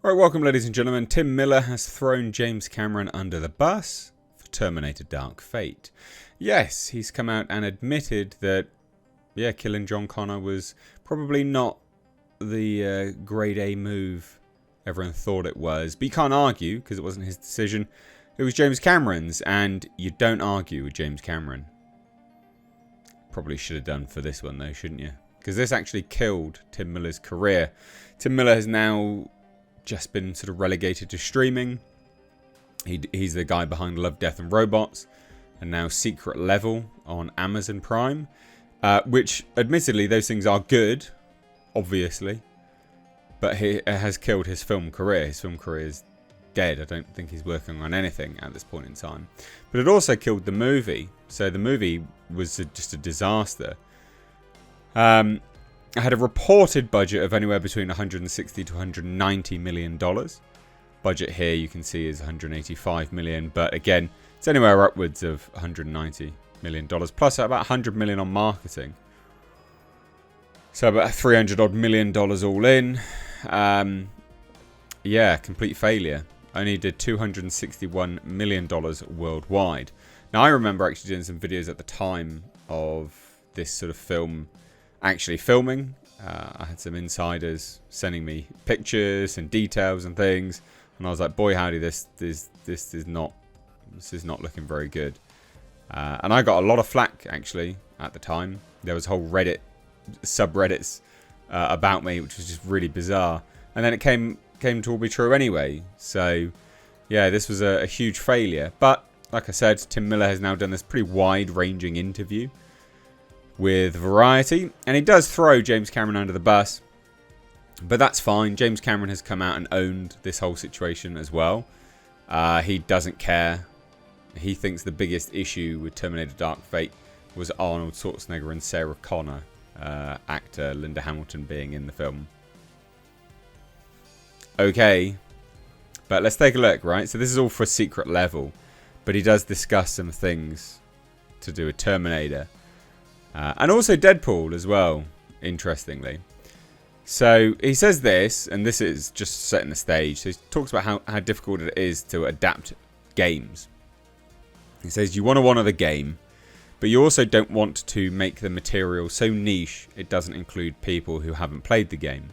Right, welcome ladies and gentlemen. Tim Miller has thrown James Cameron under the bus for Terminator Dark Fate. Yes, he's come out and admitted that, killing John Connor was probably not the grade A move everyone thought it was. But you can't argue, because it wasn't his decision. It was James Cameron's, and you don't argue with James Cameron. Probably should have done for this one though, shouldn't you? Because this actually killed Tim Miller's career. Tim Miller has now just been sort of relegated to streaming. He's the guy behind Love, Death and Robots, and now Secret Level on Amazon Prime, which admittedly those things are good, obviously, but it has killed his film career. His film career is dead. I don't think he's working on anything at this point in time. But it also killed the movie. So the movie was just a disaster. I had a reported budget of anywhere between 160 to 190 million dollars. Budget here you can see is 185 million, but again, it's anywhere upwards of 190 million dollars plus about 100 million on marketing. So about 300 odd million dollars all in. Complete failure. Only did 261 million dollars worldwide. Now I remember actually doing some videos at the time of this sort of film actually filming. I had some insiders sending me pictures and details and things, and I was like, boy howdy, this is not looking very good. And I got a lot of flack actually at the time. There was whole Reddit subreddits about me, which was just really bizarre, and then it came to all be true anyway. So yeah, this was a huge failure. But like I said, Tim Miller has now done this pretty wide-ranging interview with Variety, and he does throw James Cameron under the bus, but that's fine. James Cameron has come out and owned this whole situation as well. He doesn't care. He thinks the biggest issue with Terminator Dark Fate was Arnold Schwarzenegger and Sarah Connor, actor Linda Hamilton, being in the film. Okay, but let's take a look, right? So this is all for Secret Level, but he does discuss some things to do with Terminator. And also Deadpool as well, interestingly. So he says this, and this is just setting the stage. So he talks about how difficult it is to adapt games. He says you want to honour the game, but you also don't want to make the material so niche it doesn't include people who haven't played the game.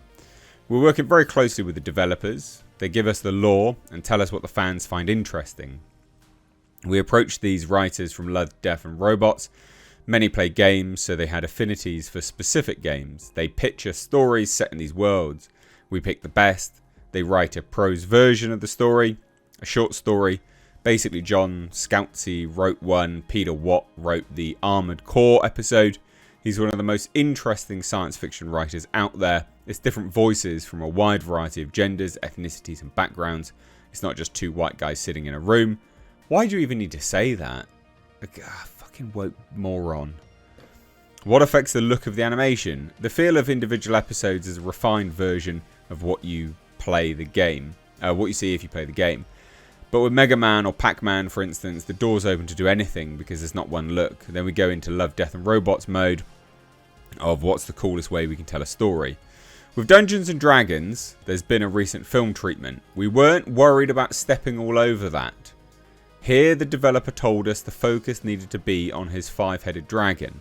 We're working very closely with the developers. They give us the lore and tell us what the fans find interesting. We approach these writers from Love, Death and Robots. Many play games, so they had affinities for specific games. They pitch us stories set in these worlds. We pick the best. They write a prose version of the story, a short story. Basically, John Scoutsey wrote one. Peter Watt wrote the Armored Core episode. He's one of the most interesting science fiction writers out there. It's different voices from a wide variety of genders, ethnicities and backgrounds. It's not just two white guys sitting in a room. Why do you even need to say that? Fucking woke moron. What affects the look of the animation? The feel of individual episodes is a refined version of what you play the game. What you see if you play the game. But with Mega Man or Pac-Man, for instance, the door's open to do anything because there's not one look. Then we go into Love, Death and Robots mode of what's the coolest way we can tell a story. With Dungeons and Dragons, there's been a recent film treatment. We weren't worried about stepping all over that. Here, the developer told us the focus needed to be on his 5-headed dragon.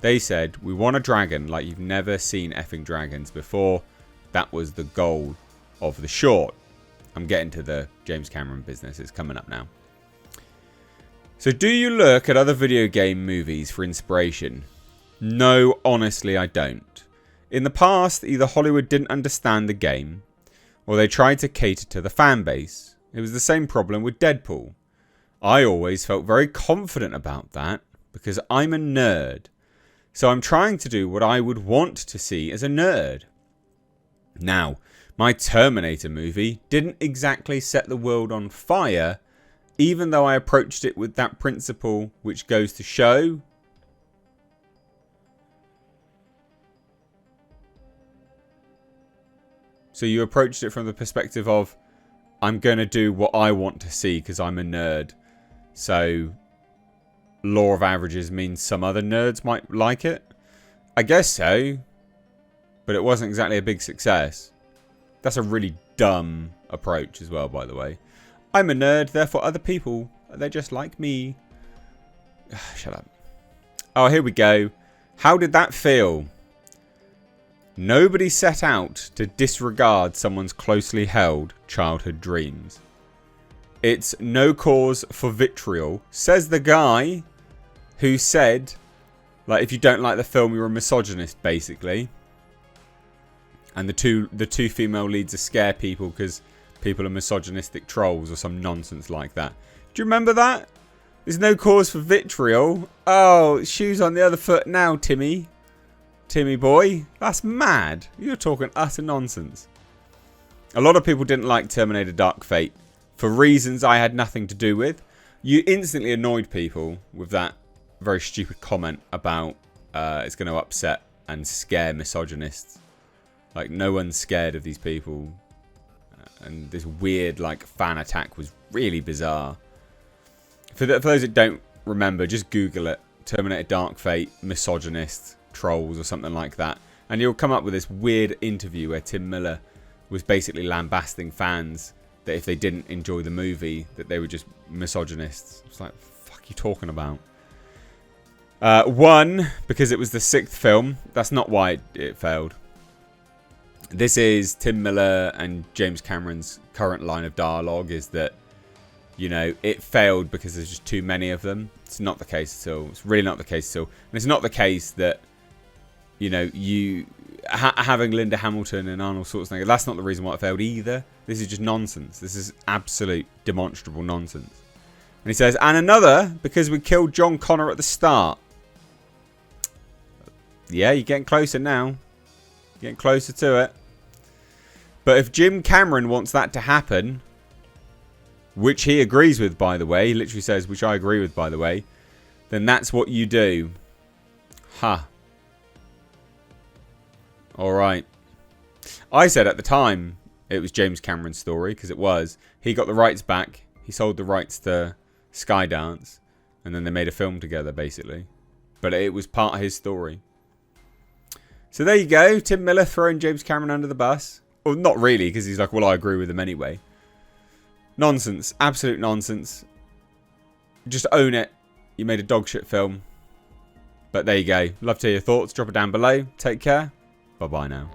They said, we want a dragon like you've never seen effing dragons before. That was the goal of the short. I'm getting to the James Cameron business. It's coming up now. So do you look at other video game movies for inspiration? No, honestly, I don't. In the past, either Hollywood didn't understand the game, or they tried to cater to the fan base. It was the same problem with Deadpool. I always felt very confident about that because I'm a nerd. So I'm trying to do what I would want to see as a nerd. Now, my Terminator movie didn't exactly set the world on fire, even though I approached it with that principle, which goes to show so you approached it from the perspective of, I'm going to do what I want to see because I'm a nerd. So, law of averages means some other nerds might like it? I guess so. But it wasn't exactly a big success. That's a really dumb approach as well, by the way. I'm a nerd, therefore other people, they're just like me. Shut up. Oh, here we go. How did that feel? Nobody set out to disregard someone's closely held childhood dreams. It's no cause for vitriol, says the guy who said, like, if you don't like the film, you're a misogynist, basically. And the two female leads are scare people because people are misogynistic trolls or some nonsense like that. Do you remember that? There's no cause for vitriol. Oh, shoes on the other foot now, Timmy. Timmy boy. That's mad. You're talking utter nonsense. A lot of people didn't like Terminator Dark Fate for reasons I had nothing to do with. You instantly annoyed people with that very stupid comment about it's going to upset and scare misogynists. Like, no one's scared of these people. And this weird, like, fan attack was really bizarre. For those that don't remember, just Google it. Terminator Dark Fate, misogynist, trolls, or something like that. And you'll come up with this weird interview where Tim Miller was basically lambasting fans that if they didn't enjoy the movie, that they were just misogynists. It's like, fuck you talking about? One, because it was the 6th film. That's not why it failed. This is Tim Miller and James Cameron's current line of dialogue, is that, you know, it failed because there's just too many of them. It's not the case at all. It's really not the case at all. And it's not the case that, you know, having Linda Hamilton and Arnold Schwarzenegger, that's not the reason why it failed either. This is just nonsense. This is absolute demonstrable nonsense. And he says, and another, because we killed John Connor at the start. Yeah, you're getting closer now. Getting closer to it. But if Jim Cameron wants that to happen, which he agrees with, by the way, he literally says, which I agree with, by the way, then that's what you do. Ha. Alright. I said at the time it was James Cameron's story, because it was. He got the rights back. He sold the rights to Skydance, and then they made a film together, basically. But it was part of his story. So there you go. Tim Miller throwing James Cameron under the bus. Well, not really, because he's like, well, I agree with him anyway. Nonsense. Absolute nonsense. Just own it. You made a dogshit film. But there you go. Love to hear your thoughts. Drop it down below. Take care. Bye-bye now.